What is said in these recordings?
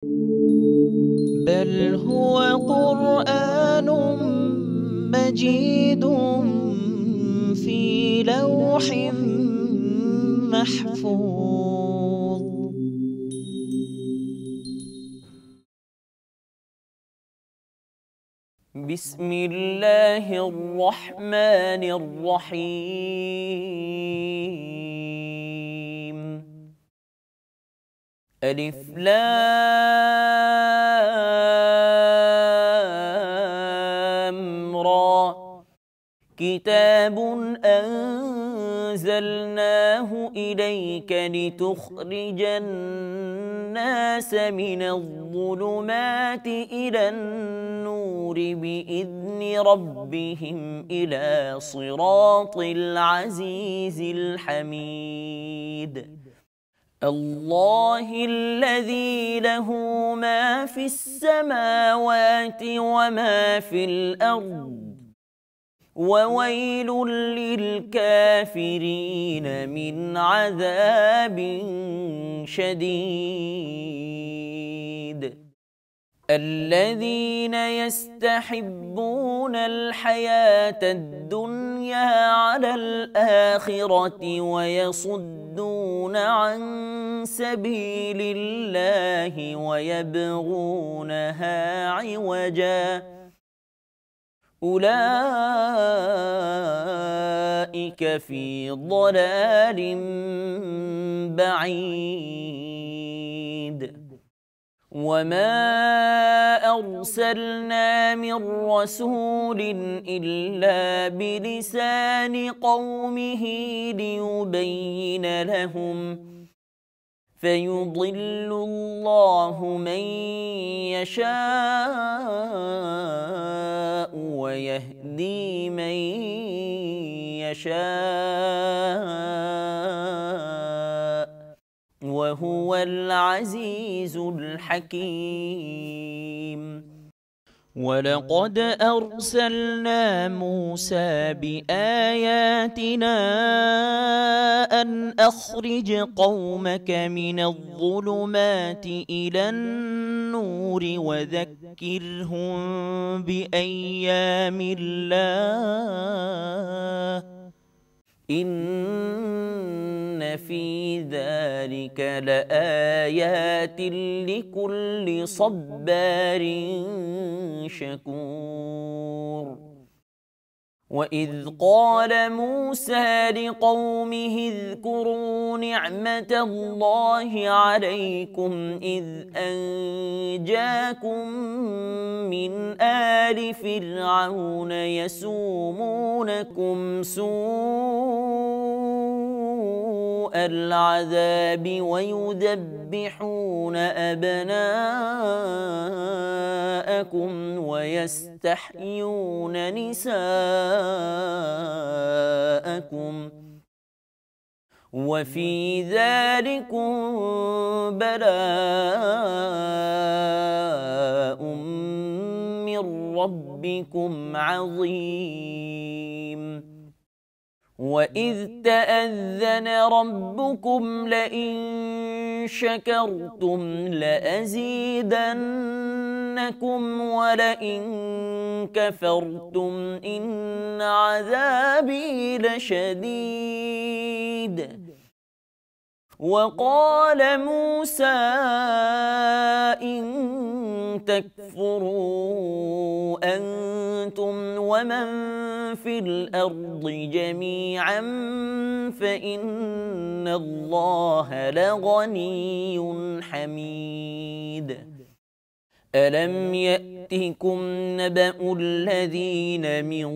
بل هو قرآن مجيد في لوح محفوظ. بسم الله الرحمن الرحيم. ألف لام را. كتاب أنزلناه إليك لتخرج الناس من الظلمات إلى النور بإذن ربهم إلى صراط العزيز الحميد. الله الذي له ما في السماوات وما في الأرض، وويل للكافرين من عذاب شديد. الذين يستحبون الحياة الدنيا على الآخرة ويصدون عن سبيل الله ويبغونها عوجا، أولئك في ضلال بعيد. وما أرسلنا من رسول إلا بلسان قومه ليبين لهم، فيضل الله من يشاء ويهدي من يشاء، وهو العزيز الحكيم. ولقد أرسلنا موسى بآياتنا أن أخرج قومك من الظلمات إلى النور وذكرهم بأيام الله، إن في ذلك لآيات لكل صبار شكور. وإذ قال موسى لقومه اذكروا نعمة الله عليكم إذ أنجاكم من آل فرعون يسومونكم سوء العذاب ويذبحون أبناءكم ويستحيون نساءكم، وفي ذلكم بلاء من ربكم عظيم. وإذ تأذن ربكم لئن شكرتم لأزيدنكم ولئن كفرتم إن عذابي لشديد. وقال موسى إن تكفروا أنتم ومن في الأرض جميعا فإن الله لغني حميد. ألم يأتكم نبأ الذين من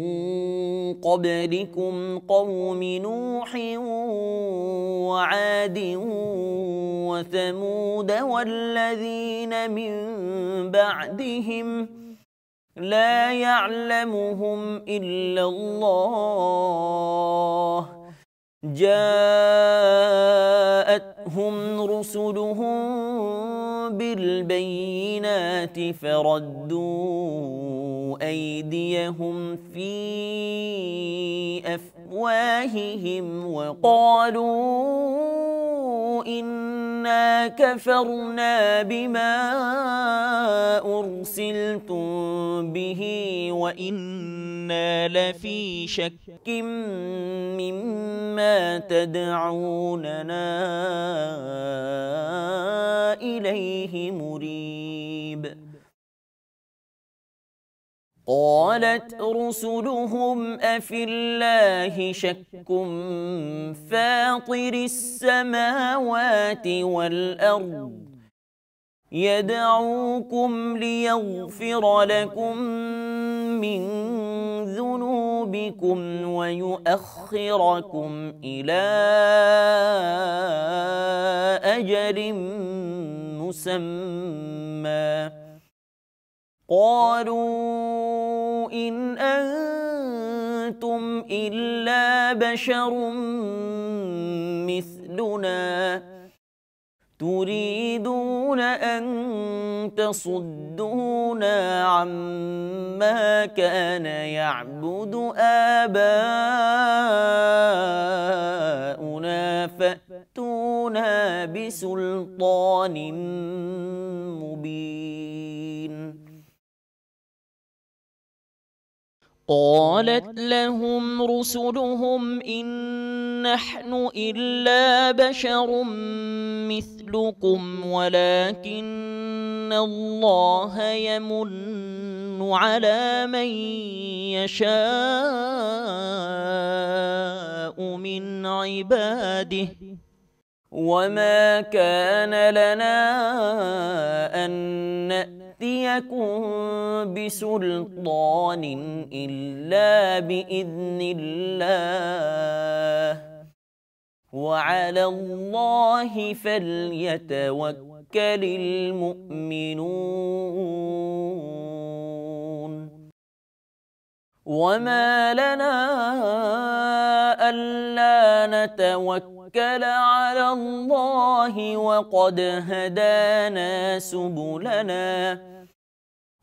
قبلكم قوم نوح وعاد وثمود والذين من بعدهم لا يعلمهم إلا الله، جاءتهم رسلهم بالبينات فردوا أيديهم في أفواههم وقالوا إنا كفرنا بما أرسلتم به وإنا لفي شك مما تدعوننا إليه مريب قالت رسلهم أفي الله شك فاطر السماوات والأرض يدعوكم ليغفر لكم من ذنوبكم ويؤخركم إلى أجل مسمى قالوا إن أنتم إلا بشر مثلنا تريدون أن تصدونا عما كان يعبد آباؤنا فأتونا بسلطان مبين قالت لهم رسلهم إن نحن إلا بشر مثلكم ولكن الله يمن على من يشاء من عباده وما كان لنا أن نأتيكم بسلطان إلا بإذن الله وعلى الله فليتوكل المؤمنون وما لنا ألا نتوكل على الله وقد هدانا سبلنا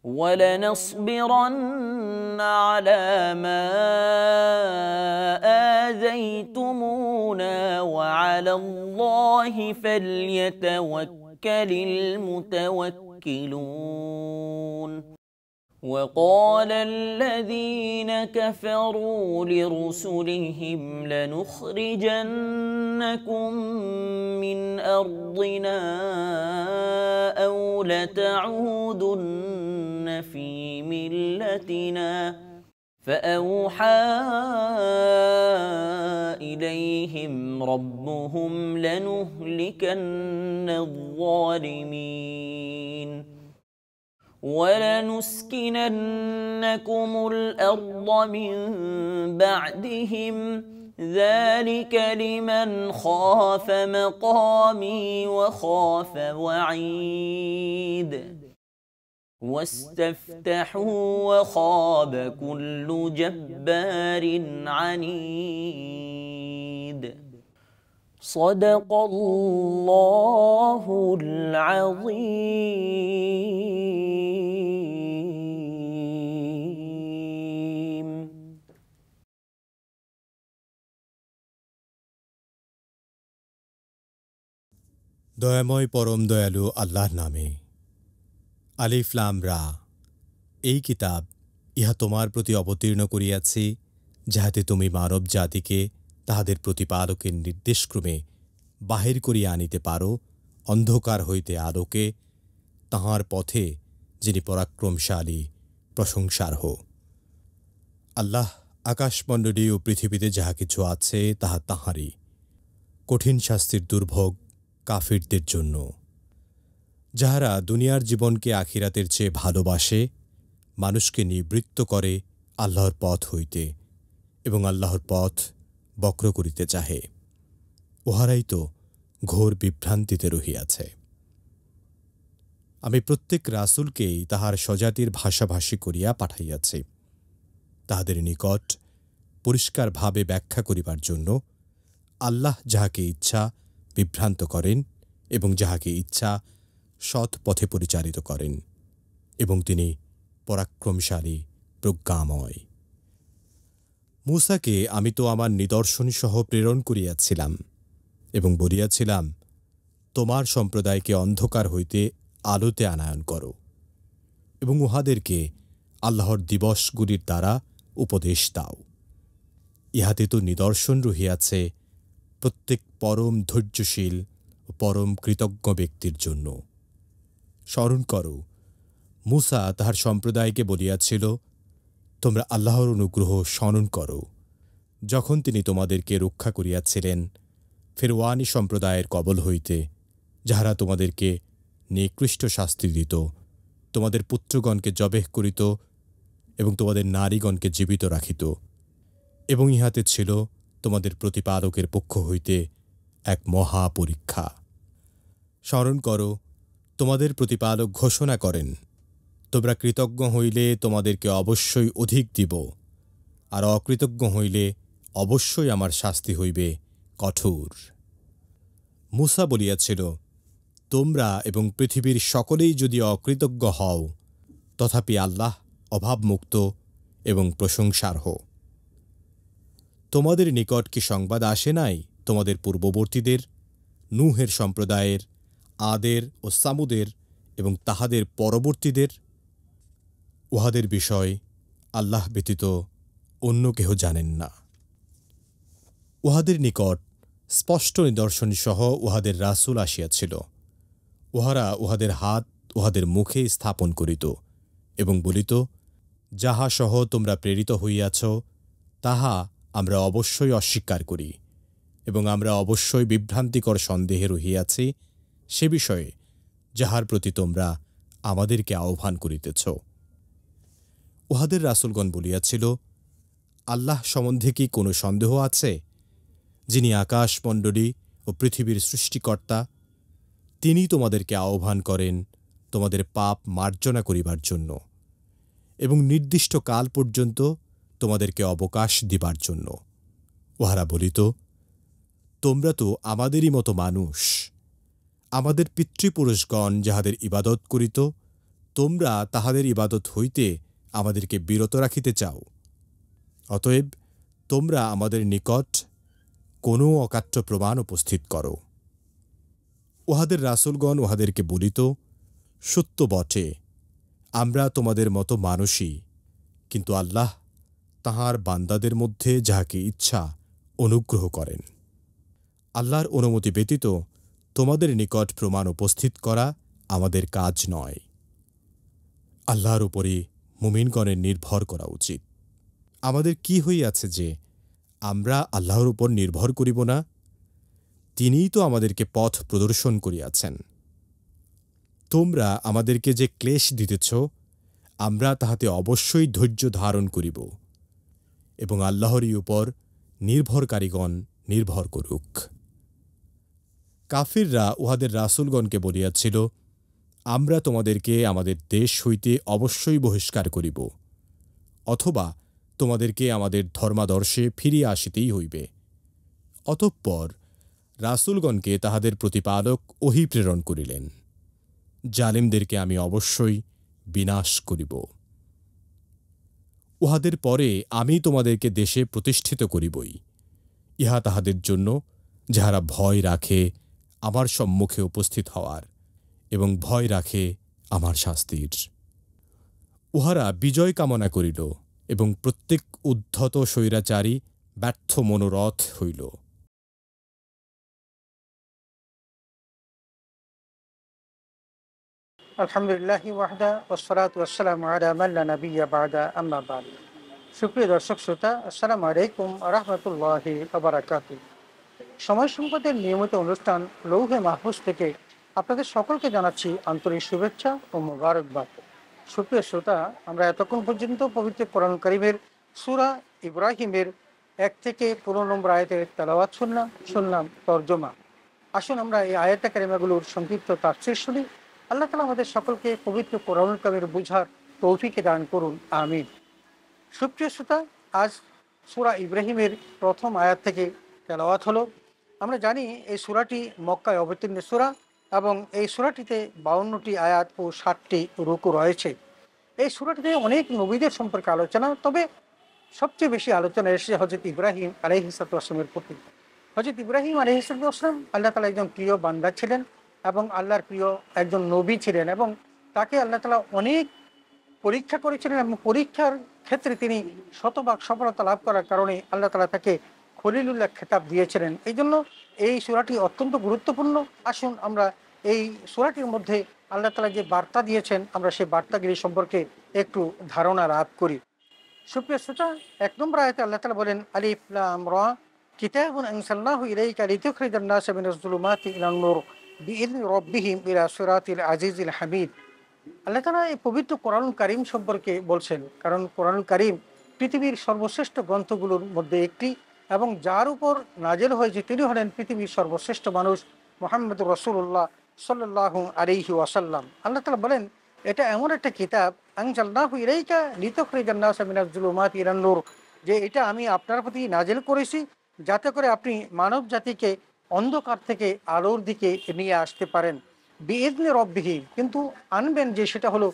ولنصبرن على ما آذيتمونا وعلى الله فليتوكل المتوكلون وقال الذين كفروا لرسلهم لنخرجنكم من أرضنا أو لتعودن في ملتنا فأوحى إليهم ربهم لنهلكن الظالمين ولنسكننكم الأرض من بعدهم ذلك لمن خاف مقامي وخاف وعيد واستفتحوا وخاب كل جبار عنيد صدق الله العظيم দয়াময় পরম দয়ালু আল্লাহর নামে আলিফ লাম রা। এই কিতাব ইহা তোমার প্রতি অবতীর্ণ করিয়াছি যাহাতে তুমি মানব জাতিকে তাহাদের প্রতিপালকের নির্দেশক্রমে বাহির করিয়া আনিতে পারো অন্ধকার হইতে আলোকে, তাহার পথে যিনি পরাক্রমশালী প্রশংসার্হ। আল্লাহ আকাশমণ্ডলী ও পৃথিবীতে যাহা কিছু আছে তাহা তাঁহারই। কঠিন শাস্তির দুর্ভোগ কাফিরদের জন্য। যাহারা দুনিয়ার জীবনকে আখিরাতের চেয়ে ভালোবাসে, মানুষকে নিবৃত্ত করে আল্লাহর পথ হইতে এবং আল্লাহর পথ বক্র করিতে চাহে, উহারাই তো ঘোর বিভ্রান্তিতে রহিয়াছে। আমি প্রত্যেক রাসূলকেই তাহার স্বজাতির ভাষাভাষী করিয়া পাঠাইয়াছি, তাহাদের নিকট পরিষ্কারভাবে ব্যাখ্যা করিবার জন্য আল্লাহ যাহাকে ইচ্ছা বিভ্রান্ত করেন এবং যাহাকে ইচ্ছা সৎ পথে পরিচালিত করেন, এবং তিনি পরাক্রমশালী প্রজ্ঞাময়। মূসাকে আমি তো আমার নিদর্শনসহ প্রেরণ করিয়াছিলাম এবং বলিয়াছিলাম, তোমার সম্প্রদায়কে অন্ধকার হইতে আলোতে আনায়ন করো এবং উহাদেরকে আল্লাহর দিবসগুলির দ্বারা উপদেশ দাও। ইহাতে তো নিদর্শন রহিয়াছে প্রত্যেক পরম ধৈর্যশীল ও পরম কৃতজ্ঞ ব্যক্তির জন্য। স্মরণ করো, মূসা তাহার সম্প্রদায়কে বলিয়াছিল, তোমরা আল্লাহর অনুগ্রহ স্মরণ করো, যখন তিনি তোমাদেরকে রক্ষা করিয়াছিলেন ফেরওয়ানি সম্প্রদায়ের কবল হইতে, যাহারা তোমাদেরকে নিকৃষ্ট শাস্তি দিত, তোমাদের পুত্রগণকে জবেহ করিত এবং তোমাদের নারীগণকে জীবিত রাখিত, এবং ইহাতে ছিল তোমাদের প্রতিপালকের পক্ষ হইতে এক মহা পরীক্ষা। স্মরণ করো, তোমাদের প্রতিপালক ঘোষণা করেন, তোমরা কৃতজ্ঞ হইলে তোমাদেরকে অবশ্যই অধিক দিব, আর অকৃতজ্ঞ হইলে অবশ্যই আমার শাস্তি হইবে কঠোর। মূসা বলিয়াছিল, তোমরা এবং পৃথিবীর সকলেই যদি অকৃতজ্ঞ হও, তথাপি আল্লাহ অভাবমুক্ত এবং প্রশংসার্হ। তোমাদের নিকট কি সংবাদ আসে নাই তোমাদের পূর্ববর্তীদের, নূহের সম্প্রদায়ের, আদের ও সামুদের এবং তাহাদের পরবর্তীদের? উহাদের বিষয় আল্লাহ ব্যতীত অন্য কেহ জানেন না। উহাদের নিকট স্পষ্ট নিদর্শনসহ উহাদের রাসূল আসিয়াছিল। উহারা উহাদের হাত উহাদের মুখে স্থাপন করিত এবং বলিত, যাহা সহ তোমরা প্রেরিত হইয়াছ তাহা আমরা অবশ্যই অস্বীকার করি এবং আমরা অবশ্যই বিভ্রান্তিকর সন্দেহে রহিয়াছি সে বিষয়ে যাহার প্রতি তোমরা আমাদেরকে আহ্বান করিতেছ। উহাদের রাসূলগণ বলিয়াছিল, আল্লাহ সম্বন্ধে কি কোনো সন্দেহ আছে? যিনি আকাশমণ্ডলী ও পৃথিবীর সৃষ্টিকর্তা, তিনি তোমাদেরকে আহ্বান করেন তোমাদের পাপ মার্জনা করিবার জন্য এবং নির্দিষ্ট কাল পর্যন্ত তোমাদেরকে অবকাশ দিবার জন্য। উহারা বলিত, তোমরা তো আমাদেরই মতো মানুষ। আমাদের পিতৃপুরুষগণ যাহাদের ইবাদত করিত, তোমরা তাহাদের ইবাদত হইতে আমাদেরকে বিরত রাখিতে চাও। অতএব তোমরা আমাদের নিকট কোনো অকাট্য প্রমাণ উপস্থিত করো। উহাদের রাসূলগণ উহাদেরকে বলিত, সত্য বটে, আমরা তোমাদের মতো মানুষই, কিন্তু আল্লাহ তাঁহার বান্দাদের মধ্যে যাহাকে ইচ্ছা অনুগ্রহ করেন। আল্লাহর অনুমতি ব্যতীত তোমাদের নিকট প্রমাণ উপস্থিত করা আমাদের কাজ নয়। আল্লাহর উপরই মুমিনগণের নির্ভর করা উচিত। আমাদের কি হইয়াছে যে আমরা আল্লাহর উপর নির্ভর করিব না? তিনিই তো আমাদেরকে পথ প্রদর্শন করিয়াছেন। তোমরা আমাদেরকে যে ক্লেশ দিতেছ, আমরা তাহাতে অবশ্যই ধৈর্য ধারণ করিব এবং আল্লাহরই উপর নির্ভরকারীগণ নির্ভর করুক। কাফিররা উহাদের রাসূলগণকে বলিয়াছিল, আমরা তোমাদেরকে আমাদের দেশ হইতে অবশ্যই বহিষ্কার করিব, অথবা তোমাদেরকে আমাদের ধর্মাদর্শে ফিরিয়া আসিতেই হইবে। অতঃপর রাসূলগণকে তাহাদের প্রতিপালক ওহী প্রেরণ করিলেন, জালিমদেরকে আমি অবশ্যই বিনাশ করিব। উহাদের পরে আমি তোমাদেরকে দেশে প্রতিষ্ঠিত করিবই। ইহা তাহাদের জন্য যাহারা ভয় রাখে আমার সম্মুখে উপস্থিত হওয়ার এবং ভয় রাখে আমার শাস্তির। উহারা বিজয় কামনা করিল এবং প্রত্যেক উদ্ধত স্বৈরাচারী ব্যর্থ মনোরথ হইল। আলহামদুলিল্লাহি ওয়াহদা ওয়াসসালাতু ওয়াসসালামু আলা মান লা নাবিয়্যা বা'দা, আম্মা বা'দ। সুপ্রিয় দর্শক শ্রোতা, আসসালামু আলাইকুম ওয়া রাহমাতুল্লাহি ওয়া বারাকাতুহু। সময় সংবাদের নিয়মিত অনুষ্ঠান লৌহে মাহফুজ থেকে আপনাদের সকলকে জানাচ্ছি আন্তরিক শুভেচ্ছা ও মোবারকবাদ। সুপ্রিয় শ্রোতা, আমরা এতক্ষণ পর্যন্ত পবিত্র কোরআন কারীমের সূরা ইব্রাহিমের 1 থেকে 15 নম্বর আয়াতের তেলাওয়াত শুনলাম তরজমা। আসুন আমরা এই আয়াত কারিমাগুলোর সংক্ষিপ্ত তাফসীর শুনি। আল্লাহ তাআলা আমাদের সকলকে পবিত্র কোরআনুল কারীম বুঝার তৌফিক দান করুন, আমিন। সুপ্রিয় শ্রোতা, আজ সূরা ইব্রাহিমের প্রথম আয়াত থেকে তেলাওয়াত হলো। আমরা জানি এই সূরাটি মক্কায় অবতীর্ণ সূরা এবং এই সূরাটিতে 52টি আয়াত ও 60টি রুকু রয়েছে। এই সূরাটিতে অনেক নবীদের সম্পর্কে আলোচনা, তবে সবচেয়ে বেশি আলোচনা এসেছে হযরত ইব্রাহিম আলাইহিস সালামের প্রতি। হযরত ইব্রাহিম আলাইহিস সালাম আল্লাহ তাআলা একজন প্রিয় বান্দা ছিলেন এবং আল্লাহর প্রিয় একজন নবী ছিলেন এবং তাকে আল্লাহ তাআলা অনেক পরীক্ষা করেছিলেন এবং পরীক্ষার ক্ষেত্রে তিনি শতভাগ সফলতা লাভ করার কারণে আল্লাহ তাআলা তাকে খলিলুল্লাহ খেতাব দিয়েছিলেন। এই জন্য এই সূরাটি অত্যন্ত গুরুত্বপূর্ণ। আসুন আমরা এই সূরাটির মধ্যে আল্লাহ তাআলা যে বার্তা দিয়েছেন আমরা সেই বার্তাগুলি সম্পর্কে একটু ধারণা লাভ করি। সুপ্রিয় শ্রোতা, ১ নম্বর আয়াতে আল্লাহ তাআলা বলেন, আলিফ লাম রা কিতাবুন আনজালনাহু ইলাইকা লিতুখরিজান নাসা মিনাজ যুলুমাতি ইলান নূর বিইذনি রাব্বিহিম ইলা সিরাতিল আজিজিল হামিদ। আল্লাহ তাআলা এই পবিত্র কোরআনুল কারীম সম্পর্কে বলছেন, কারণ কোরআনুল কারীম পৃথিবীর সর্বশ্রেষ্ঠ গ্রন্থগুলোর মধ্যে একটি এবং যার উপর নাজেল হয়েছে তিনি হলেন পৃথিবীর সর্বশ্রেষ্ঠ মানুষ মুহাম্মদুর রাসূলুল্লাহ সাল্লাল্লাহু আলাইহি ওয়াসাল্লাম। আল্লাহ তাআলা বলেন এটা এমন একটা কিতাব আনজালনাহু ইলাইকা লিতুখরিজান নাসা মিনাজ যুলুমাতি ইলান নূর, যে এটা আমি আপনার প্রতি নাজেল করেছি যাতে করে আপনি মানব জাতিকে অন্ধকার থেকে আলোর দিকে নিয়ে আসতে পারেন। বিইذনি রব্বিহিম, কিন্তু আনবেন যে সেটা হলো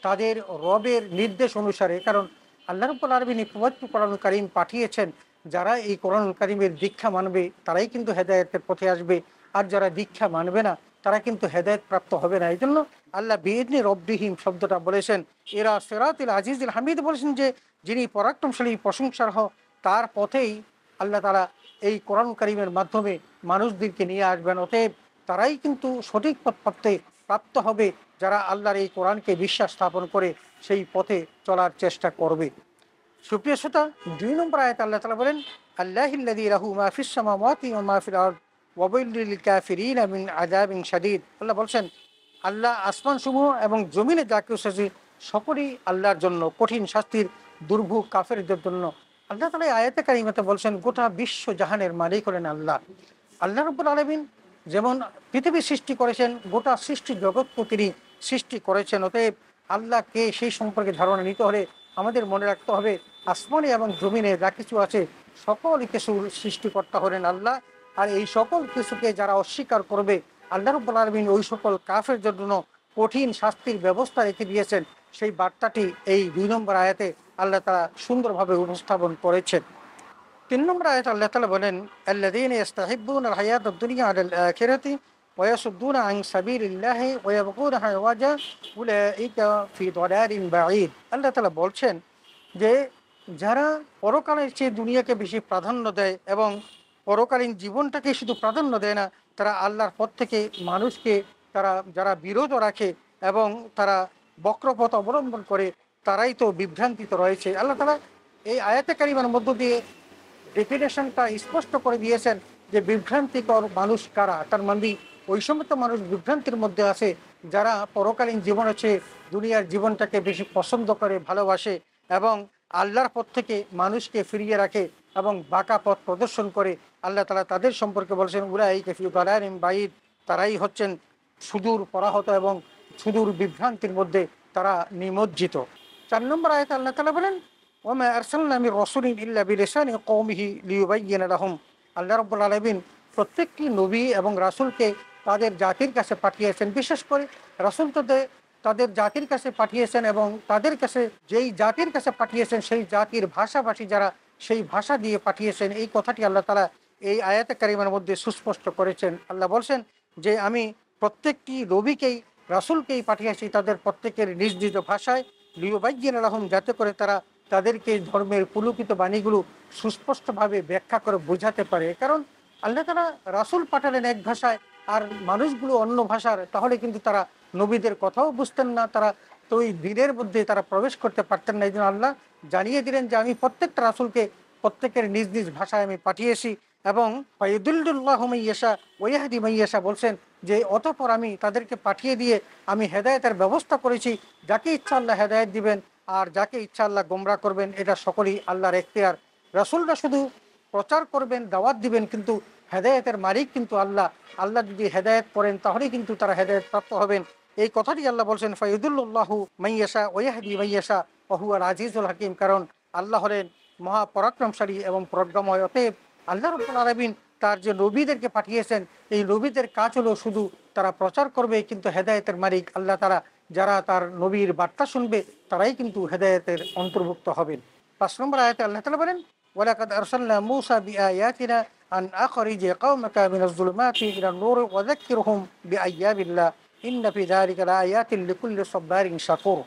তাদের রবের নির্দেশ অনুসারে, কারণ আল্লাহ রাব্বুল আলামিন পবিত্র কোরআনুল কারীম পাঠিয়েছেন। যারা এই কোরআনুল কারীমের দীক্ষা মানবে তারাই কিন্তু হেদায়েতের পথে আসবে, আর যারা দীক্ষা মানবে না তারা কিন্তু হেদায়েত প্রাপ্ত হবে না। এই জন্য আল্লাহ বিইذনি রব্বিহিম শব্দটা বলেছেন। এরা সিরাতিল আজিজিল হামিদ বলেছেন যে যিনি পরাক্রমশালী প্রশংসার্হ তার পথেই আল্লাহ তাআলা এই কোরআন কারীমের মাধ্যমে মানুষদেরকে নিয়ে আসবেন। অতএব তারাই কিন্তু সঠিক পথ প্রাপ্ত হবে যারা আল্লাহর এই কোরআনকে বিশ্বাস স্থাপন করে সেই পথে চলার চেষ্টা করবে। সুপ্রিয় শ্রোতা, ২ নম্বর আয়াতে আল্লাহ তাআলা বলেন, আল্লাহিল্লাযী লাহু মা ফিস সামাওয়াতি ওয়া মা ফিল আরদ ওয়া ওয়াইলুল লিল কাফিরিন মিন আযাবিন শাদীদ। আল্লাহ বলছেন আল্লাহ আসমানসমূহ এবং জমিনে যা কিছু আছে সকলেই আল্লাহর জন্য, কঠিন শাস্তির দুর্ভোগ কাফেরদের জন্য। আল্লাহ তাআলা আয়াতে কারিমাতে বলছেন গোটা বিশ্ব জাহানের মালিক হলেন আল্লাহ। আল্লাহ রাব্বুল আলামিন যেমন পৃথিবী সৃষ্টি করেছেন, গোটা সৃষ্টি জগৎকে তিনি সৃষ্টি করেছেন। অতএব আল্লাহকে সেই সম্পর্কে ধারণা নিতে হলে আমাদের মনে রাখতে হবে আসমানে এবং জমিনে যা কিছু আছে সকল কিছুর সৃষ্টিকর্তা হলেন আল্লাহ। আর এই সকল কিছুকে যারা অস্বীকার করবে আল্লাহ রাব্বুল আলামিন ওই সকল কাফেরদের জন্য কঠিন শাস্তির ব্যবস্থা রেখে দিয়েছেন। সেই বার্তাটি এই ২ নম্বর আয়াতে আল্লাহ তাআলা সুন্দরভাবে উপস্থাপন করেছেন। ৩ নম্বর আয়াতে আল্লাহ তাআলা বলেন, আল্লাযীনা ইস্তাহিব্বুনাল হায়াতাদ দুনিয়া আলাল আখিরাতি ওয়া ইয়াসুদ্দুনা আন সাবিলিল্লাহি ওয়া ইয়াবগুনাহা ইওয়াজা উলাইকা ফি দালালিন বাঈদ। আল্লাহ তাআলা বলছেন যে যারা পরকালের চেয়ে দুনিয়াকে বেশি প্রাধান্য দেয় এবং পরকালীন জীবনটাকে শুধু প্রাধান্য দেয় না, তারা আল্লাহর পথ থেকে মানুষকে যারা বিরত রাখে এবং তারা বক্রপথ অবলম্বন করে তারাই তো বিভ্রান্তিতে রয়েছে। আল্লাহ তাআলা এই আয়াতে কারিমার মধ্য দিয়ে ডেফিনেশনটা স্পষ্ট করে দিয়েছেন যে বিভ্রান্তিকর মানুষ কারা। তার মানে ওই সমস্ত মানুষ বিভ্রান্তির মধ্যে আছে যারা পরকালীন জীবনের চেয়ে দুনিয়ার জীবনটাকে বেশি পছন্দ করে, ভালোবাসে এবং আল্লাহর পথ থেকে মানুষকে ফিরিয়ে রাখে এবং বাঁকা পথ প্রদর্শন করে। আল্লাহ তাআলা তাদের সম্পর্কে বলছেন উলাইকা ফি দালালিন বাঈদ, তারাই হচ্ছেন সুদূর পরাহত এবং সুদূর বিভ্রান্তির মধ্যে তারা নিমজ্জিত। ৪ নম্বর আয়াতে আল্লাহ তাআলা বলেন, ওয়া মা আরসালনা মির রাসূলিন ইল্লা বিলিসানি কওমিহি লিয়ুবায়্যিনা লাহুম। আল্লাহ রাব্বুল আলামিন প্রত্যেকটি নবী এবং রাসূলকে তাদের জাতির কাছে পাঠিয়েছেন। বিশেষ করে রাসূল তাদের জাতির কাছে পাঠিয়েছেন এবং তাদের কাছে যেই জাতির কাছে পাঠিয়েছেন সেই জাতির ভাষাভাষী যারা সেই ভাষা দিয়ে পাঠিয়েছেন। এই কথাটি আল্লাহ তাআলা এই আয়াতে কারিমার মধ্যে সুস্পষ্ট করেছেন। আল্লাহ বলছেন যে আমি প্রত্যেকটি নবীকেই রাসূলকেই পাঠিয়েছি তাদের প্রত্যেকের নিজ নিজ ভাষায় লিয়ুবায়্যিনা লাহুম, যাতে করে তারা তাদেরকে ধর্মের কুলুকিত বাণীগুলো সুস্পষ্টভাবে ব্যাখ্যা করে বোঝাতে পারে। কারণ আল্লাহ তাআলা রাসূল পাঠালেন এক ভাষায় আর মানুষগুলো অন্য ভাষার, তাহলে কিন্তু তারা নবীদের কথাও বুঝতেন না, তারা তো ওই দিনের মধ্যে তারা প্রবেশ করতে পারতেন না। এই জন্য আল্লাহ জানিয়ে দিলেন যে আমি প্রত্যেকটা রাসূলকে প্রত্যেকের নিজ নিজ ভাষায় আমি পাঠিয়েছি এবং ফায়ুদিল্লুল্লাহু মান ইয়াশা ওয়া ইয়াহদি মান ইয়াশা বলছেন যে অতঃপর আমি তাদেরকে পাঠিয়ে দিয়ে আমি হেদায়েতের ব্যবস্থা করেছি। যাকে ইচ্ছা আল্লাহ হেদায়েত দিবেন আর যাকে ইচ্ছা আল্লাহ গোমরাহ করবেন, এটা সকলেই আল্লাহর এখতিয়ার। রাসূলরা শুধু প্রচার করবেন, দাওয়াত দিবেন, কিন্তু হেদায়েতের মালিক কিন্তু আল্লাহ। আল্লাহ যদি হেদায়েত করেন তাহলেই কিন্তু তারা হেদায়েত প্রাপ্ত হবেন। এই কথাটি আল্লাহ বলছেন ফায়ুদিল্লুল্লাহু মান ইয়াশা ওয়া ইয়াহদি মান ইয়াশা ওয়া হুয়াল আজিজুল হাকিম, কারণ আল্লাহ হলেন মহাপরাক্রমশালী এবং প্রজ্ঞাময়। অতএব আল্লাহ রাব্বুল আলামিন তার যে নবীদেরকে পাঠিয়েছেন এই নবীদের কাজ হলো শুধু তারা প্রচার করবে, কিন্তু হেদায়েতের মালিক আল্লাহ তাআলা। যারা তার নবীর বার্তা শুনবে তারাই কিন্তু হেদায়েতের অন্তর্ভুক্ত হবেন। ৫ নম্বর আয়াতে আল্লাহ তাআলা বলেন ওয়ালাকাদ আরসালনা মূসা বিআয়াতিনা আন আখরিজ কওমাকা মিনাজ যুলুমাতি ইলান নূর ওয়া যাক্কিরহুম বিআইয়ামিল্লাহ ইন্না ফি যালিকা লাআয়াতিন লিকুল্লি সাব্বারিন শাকুর।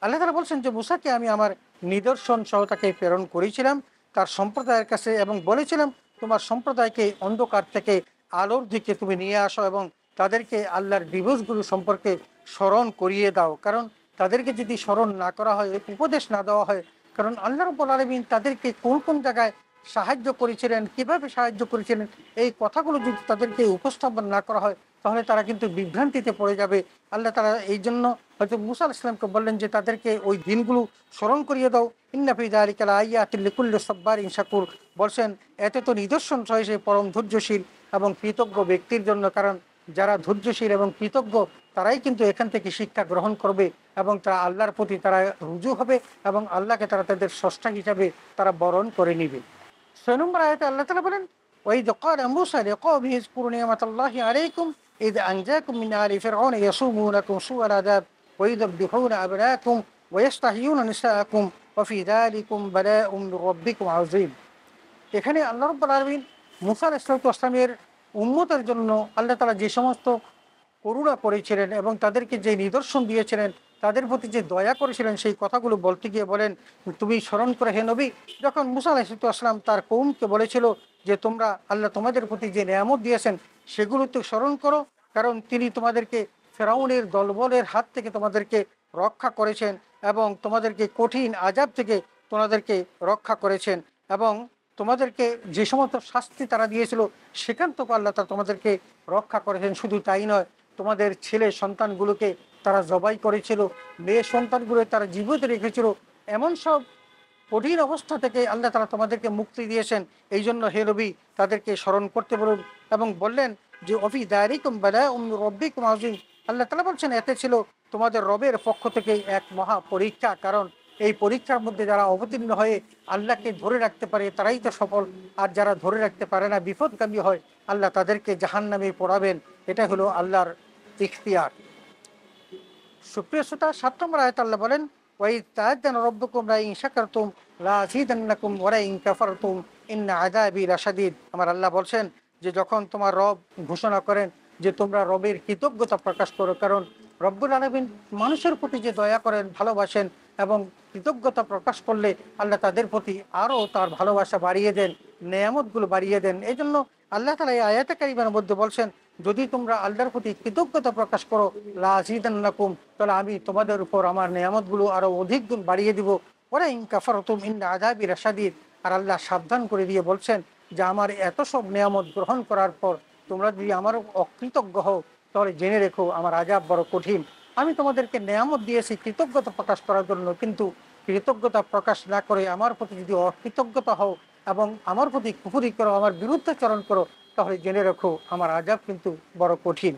আল্লাহ তাআলা বলছেন যে মুসাকে আমি আমার নিদর্শন সহ তাকে প্রেরণ করেছিলাম তার সম্প্রদায়ের কাছে এবং বলেছিলাম তোমার সম্প্রদায়কে অন্ধকার থেকে আলোর দিকে তুমি নিয়ে আসো এবং তাদেরকে আল্লাহর দিবসগুলো সম্পর্কে স্মরণ করিয়ে দাও। কারণ তাদেরকে যদি স্মরণ না করা হয়, উপদেশ না দেওয়া হয়, কারণ আল্লাহ রাব্বুল আলামিন তাদেরকে কোন কোন জায়গায় সাহায্য করেছিলেন, কিভাবে সাহায্য করেছিলেন, এই কথাগুলো যদি তাদেরকে উপস্থাপন না করা হয় তাহলে তারা কিন্তু বিভ্রান্তিতে পড়ে যাবে। আল্লাহ তারা এই জন্য হয়তো মুসা আলাইহিস সালামকে বললেন যে তাদেরকে ওই দিনগুলো স্মরণ করিয়ে দাও। ইন্না ফি যালিকা লাআয়াতিন লিকুল্লি সাব্বারিন শাকুর বলছেন এতে তো নিদর্শন রয়েছে পরম ধৈর্যশীল এবং কৃতজ্ঞ ব্যক্তির জন্য। কারণ যারা ধৈর্যশীল এবং কৃতজ্ঞ তারাই কিন্তু এখান থেকে শিক্ষা গ্রহণ করবে এবং তারা আল্লাহর প্রতি তারা রুজু হবে এবং আল্লাহকে তারা তাদের স্রষ্টা হিসাবে তারা বরণ করে নিবে। 6 নম্বর আয়াতে আল্লাহ তাআলা বলেন ওয়াইদ ক্বালা মূসা লিকওমিহি ইযকুরু নি'মাতাল্লাহি আলাইকুম ইয আনজাকুম মিন আলি ফিরআউন ইয়াসুমুনাকুম সুআল আযাব ওয়া ইযবিহুনা আবনাকুম ওয়া ইস্তাহয়ুনা নিসাআকুম ওয়া ফি যালিকুম বালাউম মির রাব্বিকুম আযীম। এখানে আল্লাহ রাব্বুল আলামিন মূসা আলাইহিস সালামের উম্মতের জন্য আল্লাহ তাআলা যে সমস্ত করুণা করেছিলেন এবং তাদেরকে যে নিদর্শন দিয়েছিলেন, তাদের প্রতি যে দয়া করেছিলেন সেই কথাগুলো বলতে গিয়ে বলেন তুমি স্মরণ করে হে নবী, যখন মূসা আলাইহিস সালাম তার কওমকে বলেছিল যে তোমরা আল্লাহ তোমাদের প্রতি যে নেয়ামত দিয়েছেন সেগুলো তো স্মরণ করো, কারণ তিনি তোমাদেরকে ফেরাউনের দলবলের হাত থেকে তোমাদেরকে রক্ষা করেছেন এবং তোমাদেরকে কঠিন আযাব থেকে তোমাদেরকে রক্ষা করেছেন এবং তোমাদেরকে যে সমস্ত শাস্তি তারা দিয়েছিল সেখান থেকে আল্লাহ তারা তোমাদেরকে রক্ষা করেছেন। শুধু তাই নয়, তোমাদের ছেলে সন্তানগুলোকে তারা জবাই করেছিল, মেয়ে সন্তানগুলো তারা জীবিত রেখেছিল, এমন সব কঠিন অবস্থা থেকে আল্লাহ তারা তোমাদেরকে মুক্তি দিয়েছেন। এই জন্য হে নবী তাদেরকে স্মরণ করতে বলুন এবং বললেন যে অফি দারিকুম বালাউম মির রাব্বিকুম আযীম। আল্লাহ তাআলা বলছেন এতে ছিল তোমাদের রবের পক্ষ থেকে এক মহা পরীক্ষা, কারণ এই পরীক্ষার মধ্যে যারা অবতীর্ণ হয়ে আল্লাহকে ধরে রাখতে পারে তারাই তো সফল, আর যারা ধরে রাখতে পারে না বিপদগামী হয় আল্লাহ তাদেরকে জাহান্নামে পোড়াবেন। এটা হলো আল্লাহর ইখতিয়ার। সুপ্রিয় শ্রোতা, 7 নম্বর আয়াতে আল্লাহ বলেন ওয়াইদ তাআযানা রাব্বুকুম লা ইন শাকারতুম লা আযীদান্নাকুম ওয়া লা ইন কাফারতুম ইন্না আযাবি লাশাদীদ। আমার আল্লাহ বলছেন যে যখন তোমার রব ঘোষণা করেন যে তোমরা রবের কৃতজ্ঞতা প্রকাশ করো, কারণ রব্বুল আলামিন মানুষের প্রতি যে দয়া করেন, ভালোবাসেন এবং কৃতজ্ঞতা প্রকাশ করলে আল্লাহ তাদের প্রতি আরও তার ভালোবাসা বাড়িয়ে দেন, নেয়ামতগুলো বাড়িয়ে দেন। এই জন্য আল্লাহ তাআলা এই আয়াতে কারিমার মধ্যে বলছেন যদি তোমরা আল্লাহর প্রতি কৃতজ্ঞতা প্রকাশ করো লা আযীদান্নাকুম, তাহলে আমি তোমাদের উপর আমার নেয়ামতগুলো আরও অধিক গুণ বাড়িয়ে দিব। ওয়া ইন কাফারতুম ইন্না আযাবি লাশাদীদ। আর আল্লাহ সাবধান করে দিয়ে বলছেন যে আমার এত সব নেয়ামত গ্রহণ করার পর তোমরা যদি আমার অকৃতজ্ঞ হও তাহলে জেনে রেখো আমার আযাব বড় কঠিন। আমি তোমাদেরকে নেয়ামত দিয়েছি কৃতজ্ঞতা প্রকাশ করার জন্য, কিন্তু কৃতজ্ঞতা প্রকাশ না করে আমার প্রতি যদি অকৃতজ্ঞতা হও এবং আমার প্রতি কুফরি করো, আমার বিরুদ্ধাচরণ করো, তাহলে জেনে রাখো আমার আযাব কিন্তু বড় কঠিন।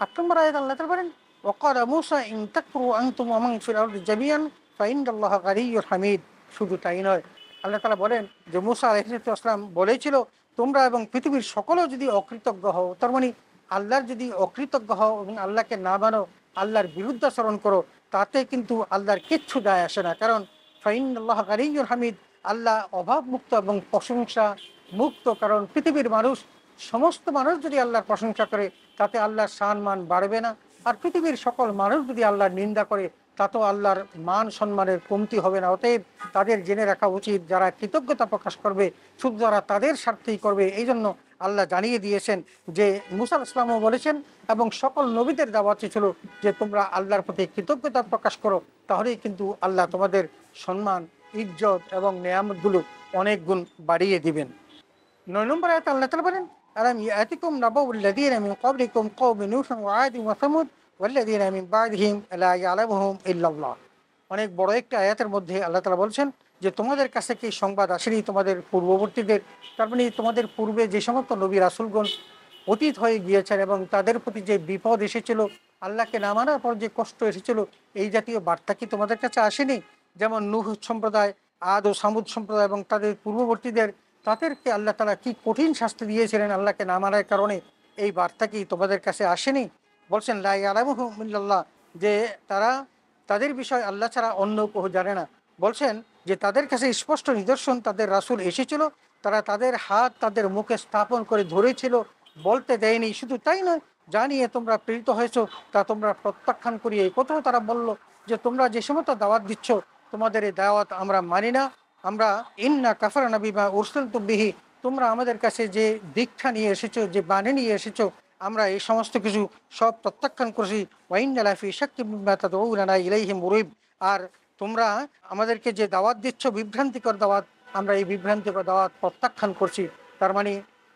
8 নম্বর আয়াত আল্লাহ তাআলা বলেন ওয়াকালা মূসা ইন তাকফুরু আনতুম ওয়া মান ফিল আরদি জামিআন ফাইন্নাল্লাহা গানিয়্যুন হামিদ। শুধু তাই নয়, আল্লাহ তাআলা বলেন যে মূসা আলাইহিস সালাম বলেছিল তোমরা এবং পৃথিবীর সকলেও যদি অকৃতজ্ঞ হও, তার মানে আল্লাহর যদি অকৃতজ্ঞ হও এবং আল্লাহকে না মানো, আল্লাহর বিরুদ্ধাচরণ করো, তাতে কিন্তু আল্লাহর কিচ্ছু দায় আসে না। কারণ ফাইন্নাল্লাহা গানিয়্যুন হামিদ, আল্লাহ অভাবমুক্ত এবং প্রশংসা মুক্ত। কারণ পৃথিবীর মানুষ, সমস্ত মানুষ যদি আল্লাহর প্রশংসা করে তাতে আল্লাহর সম্মান বাড়বে না, আর পৃথিবীর সকল মানুষ যদি আল্লাহর নিন্দা করে তাতেও আল্লাহর মান সম্মানের কমতি হবে না। অতএব তাদের জেনে রাখা উচিত যারা কৃতজ্ঞতা প্রকাশ করবে শুধু তারা তাদের স্বার্থেই করবে। এই জন্য আল্লাহ জানিয়ে দিয়েছেন যে মূসা আলাইহিস সালামও বলেছেন এবং সকল নবীদের দাওয়াতই ছিল যে তোমরা আল্লাহর প্রতি কৃতজ্ঞতা প্রকাশ করো, তাহলেই কিন্তু আল্লাহ তোমাদের সম্মান, ইজ্জত এবং নেয়ামতগুলো অনেক গুণ বাড়িয়ে দিবেন। 9 নম্বর আয়াতে আল্লাহ তাআলা বলেন আলাম ইয়াতিকুম নাবাউল লাযীনা মিন ক্বাবলিকুম কওমি নূহ ওয়া আদ ওয়া সামুদ ওয়াল্লাযীনা মিন বা'দিহিম লা ইয়ালামুহুম ইল্লাল্লাহ। অনেক বড় একটা আয়াতের মধ্যে আল্লাহ তাআলা বলছেন যে তোমাদের কাছে কি সংবাদ আসেনি তোমাদের পূর্ববর্তীদের, তার মানে তোমাদের পূর্বে যে সমস্ত নবী রাসূলগণ অতীত হয়ে গিয়েছেন এবং তাদের প্রতি যে বিপদ এসেছিল, আল্লাহকে না মানার পর যে কষ্ট এসেছিল, এই জাতীয় বার্তা কি তোমাদের কাছে আসেনি? যেমন নূহ সম্প্রদায়, আদ ও সামুদ সম্প্রদায় এবং তাদের পূর্ববর্তীদের, তাদেরকে আল্লাহ তাআলা কি কঠিন শাস্তি দিয়েছিলেন আল্লাহকে না মানার কারণে, এই বার্তা কি তোমাদের কাছে আসেনি? বলছেন লা ইয়ালামুহুম ইল্লাল্লাহ, যে তারা তাদের বিষয় আল্লাহ ছাড়া অন্য কেউ জানে না। বলছেন যে তাদের কাছে স্পষ্ট নিদর্শন তাদের রাসূল এসেছিল তারা তাদের হাত তাদের মুখে স্থাপন করে ধরেছিল, বলতে দেয়নি। শুধু তাই নয়, জানিয়ে তোমরা প্রেরিত হয়েছো তা তোমরা প্রত্যাখ্যান করিয়ে এই কথাও তারা বলল যে তোমরা যে সমস্ত দাওয়াত দিচ্ছ তোমাদের এই দাওয়াত আমরা মানি না। আমরা ইন্না কাফার নবী বা উরসুল তুবিহি, তোমরা আমাদের কাছে যে দীক্ষা নিয়ে এসেছো, যে বাণী নিয়ে এসেছো, আমরা এই সমস্ত কিছু সব প্রত্যাখ্যান করেছি। ওয়াইন্নালাফি শাক্কি মিম্মা তাদউনা ইলাইহি মুরিব, আর তোমরা আমাদেরকে যে দাওয়াত দিচ্ছ বিভ্রান্তিকর দাওয়াত, আমরা এই বিভ্রান্তিকর দাওয়াত প্রত্যাখ্যান করছি। তার মানে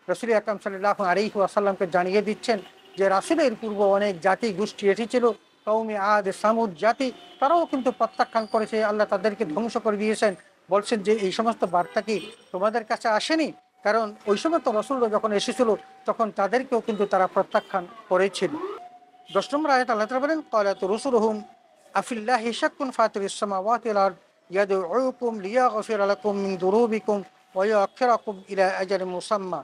রসুল আকরাম সাল্লাল্লাহু আলাইহি ওয়াসাল্লামকে জানিয়ে দিচ্ছেন যে রাসূলের পূর্ব অনেক জাতি গোষ্ঠী এসেছিল, কওমে আদ, সামুদ জাতি, তারাও কিন্তু প্রত্যাখ্যান করেছে, আল্লাহ তাদেরকে ধ্বংস করে দিয়েছেন। বলছেন যে এই সমস্ত বার্তা কি তোমাদের কাছে আসেনি? কারণ ওই সমস্ত রসুলরা যখন এসেছিল তখন তাদেরকেও কিন্তু তারা প্রত্যাখ্যান করেছিল। 10 নম্বর আয়াত আল্লাহ তাআলা বলেন, ক্বালাত রুসুলুহুম আফিল্লাহি শাক্কুন ফাতিরিস সামাওয়াতি ওয়াল আরদ ইয়াদউকুম লিয়াগফিরা লাকুম মিন যুনুবিকুম ওয়া ইউআখিরাকুম ইলা আজালিন মুসাম্মা।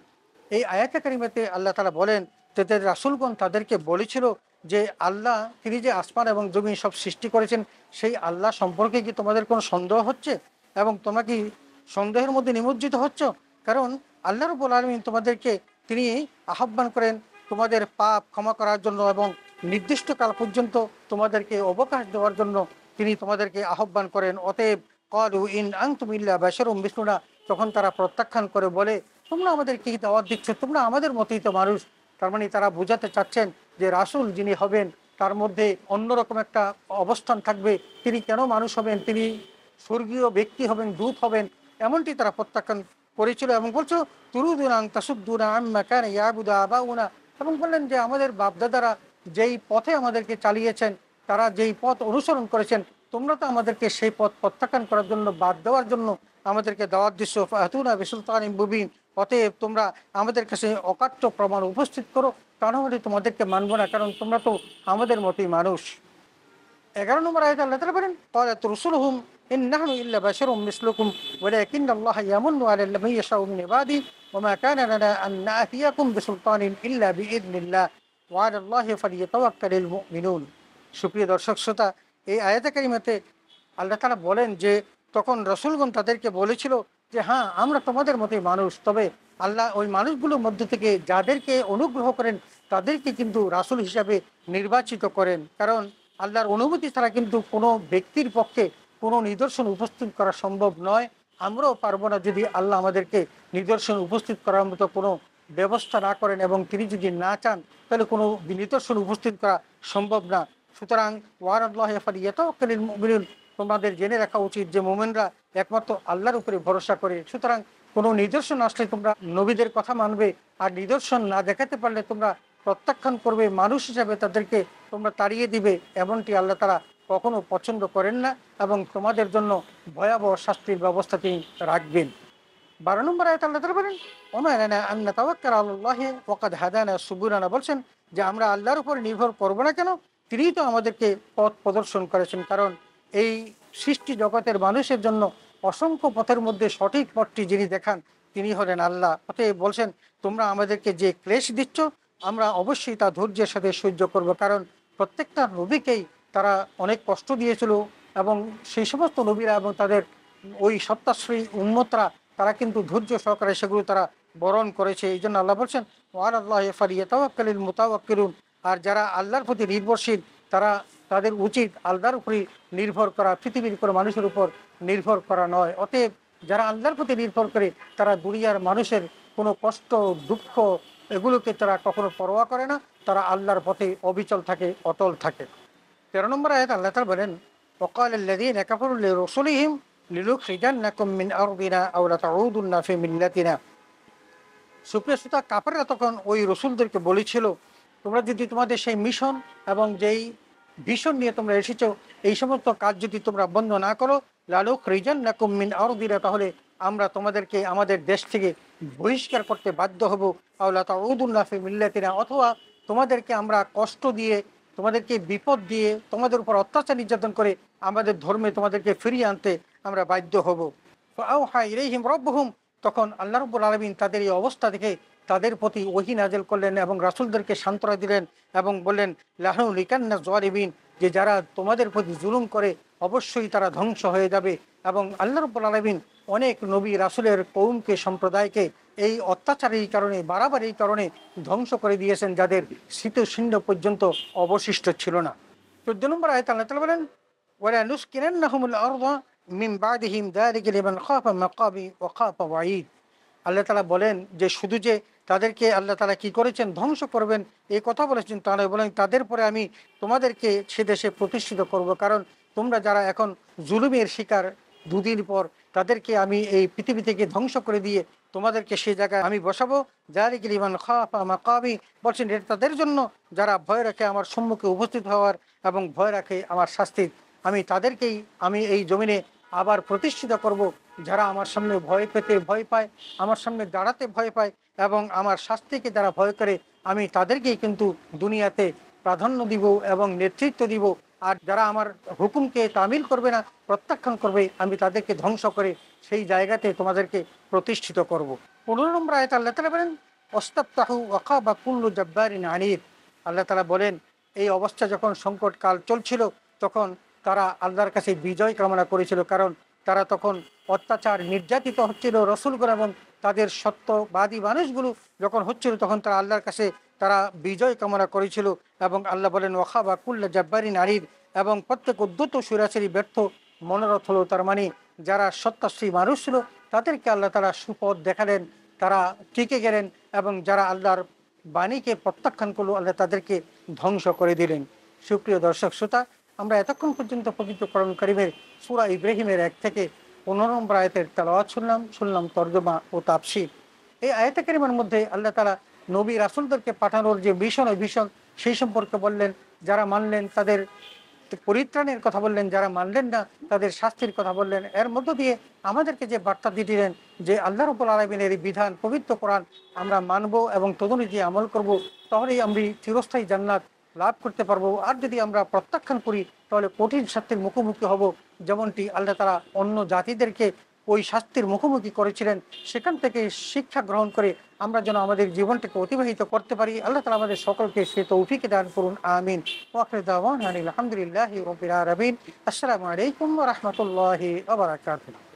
এই আয়াতে কারিমাতে আল্লাহ তাআলা বলেন তাদের রাসূলগণ তাদেরকে বলেছিল যে আল্লাহ তিনি যে আসমান এবং জমিন সব সৃষ্টি করেছেন সেই আল্লাহ সম্পর্কে কি তোমাদের কোনো সন্দেহ হচ্ছে এবং তোমরা কি সন্দেহের মধ্যে নিমজ্জিত হচ্ছ? কারণ আল্লাহ রাব্বুল আলামিন তোমাদেরকে তিনি আহ্বান করেন তোমাদের পাপ ক্ষমা করার জন্য এবং নির্দিষ্ট কাল পর্যন্ত তোমাদেরকে অবকাশ দেওয়ার জন্য তিনি তোমাদেরকে আহ্বান করেন। অতএব ক্বালু ইন আনতুম ইল্লা বাশারুম মিসলুনা, তখন তারা প্রত্যাখ্যান করে বলে তোমরা আমাদের কি দাওয়াত দিচ্ছ, তোমরা আমাদের মতোই তো মানুষ। তার মানে তারা বোঝাতে চাচ্ছেন যে রাসূল যিনি হবেন তার মধ্যে অন্যরকম একটা অবস্থান থাকবে, তিনি কেন মানুষ হবেন, তিনি স্বর্গীয় ব্যক্তি হবেন, দূত হবেন, এমনটি তারা প্রত্যাখ্যান করেছিল। এবং বলছো তুরুদুনা আন তাসুদ্দুনা আম্মা কানা ইয়াবুদু আবাউনা, এবং বললেন যে আমাদের বাপদাদারা যেই পথে আমাদেরকে চালিয়েছেন, তারা যেই পথ অনুসরণ করেছেন, তোমরা তো আমাদেরকে সেই পথ প্রত্যাখ্যান করার জন্য, বাদ দেওয়ার জন্য আমাদেরকে দাওয়াত দিচ্ছ। ফাতুনা বিসুলতানিন মুবিন, অতএব তোমরা আমাদের কাছে অকাট্য প্রমাণ উপস্থিত করো, তা না হলে তোমাদেরকে মানবো না, কারণ তোমরা তো আমাদের মতোই মানুষ। 11 নম্বর আয়াতে আল্লাহ তাআলা বলেন, ক্বালাত রুসুলুহুম ইন নাহনু ইল্লা বাশারুম মিসলুকুম ওয়ালাকিন্নাল্লাহা ইয়ামুন্নু আলা মান ইয়াশাউ মিন ইবাদিহি ওয়া মা কানা লানা আন না'তিয়াকুম বিসুলতানিন ইল্লা বিইذনিল্লাহ ওয়া আলাল্লাহি ফালিয়াতাওয়াক্কালিল মুমিনুন। সুপ্রিয় দর্শক শ্রোতা, এই আয়াতে কারিমাতে আল্লাহ তাআলা বলেন যে তখন রাসূলগণ তাদেরকে বলেছিল যে হ্যাঁ আমরা তোমাদের মতোই মানুষ, তবে আল্লাহ ওই মানুষগুলোর মধ্যে থেকে যাদেরকে অনুগ্রহ করেন তাদেরকে কিন্তু রাসূল হিসাবে নির্বাচিত করেন। কারণ আল্লাহর অনুমতি ছাড়া কিন্তু কোনো ব্যক্তির পক্ষে কোনো নিদর্শন উপস্থিত করা সম্ভব নয়। আমরাও পারবো না যদি আল্লাহ আমাদেরকে নিদর্শন উপস্থিত করার মতো কোনো ব্যবস্থা না করেন, এবং তিনি যদি না চান তাহলে কোনো নিদর্শন উপস্থিত করা সম্ভব না। সুতরাং ওয়ালাল্লাহি ফালিয়াতাওয়াক্কালিল মুমিনুন, তোমাদের জেনে রাখা উচিত যে মুমিনরা একমাত্র আল্লাহর উপরে ভরসা করে। সুতরাং কোনো নিদর্শন আসলে তোমরা নবীদের কথা মানবে, আর নিদর্শন না দেখাতে পারলে তোমরা প্রত্যাখ্যান করবে, মানুষ হিসাবে তাদেরকে তোমরা তাড়িয়ে দিবে, এমনটি আল্লাহ তাআলা কখনো পছন্দ করেন না এবং তোমাদের জন্য ভয়াবহ শাস্তির ব্যবস্থা তিনি রাখবেন। 12 নম্বর আয়াতে আল্লাহ তাআলা বলেন, ওমা লানা আন নাতাওয়াক্কালা আলাল্লাহি ওয়া ক্বাদ হাদানা সুবুলানা, বলছেন যে আমরা আল্লাহর উপর নির্ভর করব না কেন, তিনিই তো আমাদেরকে পথ প্রদর্শন করেছেন। কারণ এই সৃষ্টি জগতের মানুষের জন্য অসংখ্য পথের মধ্যে সঠিক পথটি যিনি দেখান তিনি হলেন আল্লাহ। অতএব বলছেন তোমরা আমাদেরকে যে ক্লেশ দিচ্ছ আমরা অবশ্যই তা ধৈর্যের সাথে সহ্য করব, কারণ প্রত্যেকটা নবীকেই তারা অনেক কষ্ট দিয়েছিল এবং সেই সমস্ত নবীরা এবং তাদের ওই সত্তাশ্রয়ী উম্মতরা তারা কিন্তু ধৈর্য সহকারে সেগুলো তারা বরণ করেছে। এই জন্য আল্লাহ বলছেন ওয়ালাল্লাহি ফালিয়াতাওয়াক্কালিল মুতাওয়াক্কিলুন, আর যারা আল্লাহর প্রতি নির্ভরশীল তারা তাদের উচিত আল্লাহর উপরই নির্ভর করা, পৃথিবীর কোনো মানুষের উপর নির্ভর করা নয়। অতএব যারা আল্লাহর প্রতি নির্ভর করে তারা দুনিয়ার মানুষের কোনো কষ্ট দুঃখ এগুলোকে তারা কখনো পরোয়া করে না, তারা আল্লাহর পথে অবিচল থাকে, অটল থাকে। 13 নম্বর আয়াত আল্লাহ তাআলা বলেন, ওয়াকালাল্লাযীনা কাফারু লিরুসুলিহিম লিনুখরিজান্নাকুম মিন আরদিনা আও লাতাউদুন্না ফি মিল্লাতিনা। সুপ্রিয় শ্রোতা, কাফেররা তখন ওই রসুলদেরকে বলেছিল তোমরা যদি তোমাদের সেই মিশন এবং যেই ভিশন নিয়ে তোমরা এসেছো এই সমস্ত কাজ যদি তোমরা বন্ধ না করো, লানুখরিজান্নাকুম মিন আরদিনা, তাহলে আমরা তোমাদেরকে আমাদের দেশ থেকে বহিষ্কার করতে বাধ্য হব, আও লাতাউদুন্না ফি মিল্লাতিনা, অথবা তোমাদেরকে আমরা কষ্ট দিয়ে, তোমাদেরকে বিপদ দিয়ে, তোমাদের উপর অত্যাচার নির্যাতন করে আমাদের ধর্মে তোমাদেরকে ফিরিয়ে আনতে আমরা বাধ্য হব। ফাআওহা ইলাইহিম রাব্বুহুম, তখন আল্লাহ রাব্বুল আলামিন তাদের এই অবস্থা দেখে তাদের প্রতি ওহী নাযিল করলেন এবং রাসূলদেরকে সান্ত্বনা দিলেন এবং বললেন লানুহলিকান্না যালিমিন, যে যারা তোমাদের প্রতি জুলুম করে অবশ্যই তারা ধ্বংস হয়ে যাবে। এবং আল্লাহ রাব্বুল আলামিন অনেক নবী রাসূলের কওমকে, সম্প্রদায়কে এই অত্যাচারের কারণে, বাড়াবাড়ির কারণে ধ্বংস করে দিয়েছেন, যাদের স্মৃতিচিহ্ন পর্যন্ত অবশিষ্ট ছিল না। 14 নম্বর আয়াতে আল্লাহ তাআলা বলেন, ওয়ালা নুসকিনান্নাহুমুল আরদা মিন বাদিহিম যালিকা লিমান খাফা মাকামি ওয়া খাফা ওয়াঈদ। আল্লাহ তাআলা বলেন যে শুধু যে তাদেরকে আল্লাহ তাআলা কি করেছেন, ধ্বংস করবেন এই কথা বলেছেন তা নয়, বলেন তাদের পরে আমি তোমাদেরকে সে দেশে প্রতিষ্ঠিত করব, কারণ তোমরা যারা এখন জুলুমের শিকার, দুদিন পর তাদেরকে আমি এই পৃথিবী থেকে ধ্বংস করে দিয়ে তোমাদেরকে সেই জায়গায় আমি বসাবো। যালিকা লিমান খাফা মাকামি, বলছেন এটা তাদের জন্য যারা ভয় রাখে আমার সম্মুখে উপস্থিত হওয়ার এবং ভয় রাখে আমার শাস্তির। আমি তাদেরকেই আমি এই জমিনে আবার প্রতিষ্ঠিত করব, যারা আমার সামনে ভয় পেতে ভয় পায়, আমার সামনে দাঁড়াতে ভয় পায় এবং আমার শাস্তিকে যারা ভয় করে, আমি তাদেরকেই কিন্তু দুনিয়াতে প্রাধান্য দিব এবং নেতৃত্ব দিব। আর যারা আমার হুকুমকে তামিল করবে না, প্রত্যাখ্যান করবে, আমি তাদেরকে ধ্বংস করে সেই জায়গাতে তোমাদেরকে প্রতিষ্ঠিত করব। 15 নম্বর আয়াতে আল্লাহ তাআলা বলেন, ওয়াস্তাফতাহু ওয়া খাবা কুল্লু জাব্বারিন আনীদ। আল্লাহ তাআলা বলেন এই অবস্থা যখন সংকটকাল চলছিল, তখন তারা আল্লাহর কাছে বিজয় কামনা করেছিল, কারণ তারা তখন অত্যাচার, নির্যাতিত হচ্ছিল রসুলগণ এবং তাদের সত্যবাদী মানুষগুলো যখন হচ্ছিল, তখন তারা আল্লাহর কাছে তারা বিজয় কামনা করেছিল। এবং আল্লাহ বলেন ওয়াখাবা কুল্লা জাব্বারিন আনীদ, এবং প্রত্যেক উদ্ধত সুরাচারী ব্যর্থ মনোরথ হলো। তার মানে যারা সত্যাশ্রী মানুষ ছিল তাদেরকে আল্লাহ তারা সুপথ দেখালেন, তারা টিকে গেলেন, এবং যারা আল্লাহর বাণীকে প্রত্যাখ্যান করলো আল্লাহ তাদেরকে ধ্বংস করে দিলেন। সুপ্রিয় দর্শক শ্রোতা, আমরা এতক্ষণ পর্যন্ত পবিত্র কোরআন কারীমের সূরা ইব্রাহিমের 1 থেকে 15 নম্বর আয়াতের তেলাওয়াত শুনলাম তর্জমা ও তাফসীর। এই আয়াতে কারিমার মধ্যে আল্লাহ তাআলা নবী রাসূলদেরকে পাঠানোর যে মিশন, ওই মিশন সেই সম্পর্কে বললেন। যারা মানলেন তাদের পরিত্রাণের কথা বললেন, যারা মানলেন না তাদের শাস্তির কথা বললেন। এর মধ্য দিয়ে আমাদেরকে যে বার্তা দিয়ে দিলেন যে আল্লাহ রাব্বুল আলামিনের এই বিধান, পবিত্র কোরআন আমরা মানব এবং তদনুযায়ী আমল করব, তাহলেই আমরা চিরস্থায়ী জান্নাত লাভ করতে পারবো। আর যদি আমরা প্রত্যাখ্যান করি তাহলে কঠিন শাস্তির মুখোমুখি হব, যেমনটি আল্লাহ তাআলা অন্য জাতিদেরকে ওই শাস্তির মুখোমুখি করেছিলেন। সেখান থেকে শিক্ষা গ্রহণ করে আমরা যেন আমাদের জীবনটাকে অতিবাহিত করতে পারি। আল্লাহ তাআলা আমাদের সকলকে সে তৌফিক দান করুন, আমিন। ওয়া আখিরু দাওয়ানা আলহামদুলিল্লাহি রাব্বিল আলামিন। আসসালামু আলাইকুম ওয়া রাহমাতুল্লাহি ওয়া বারাকাতুহু।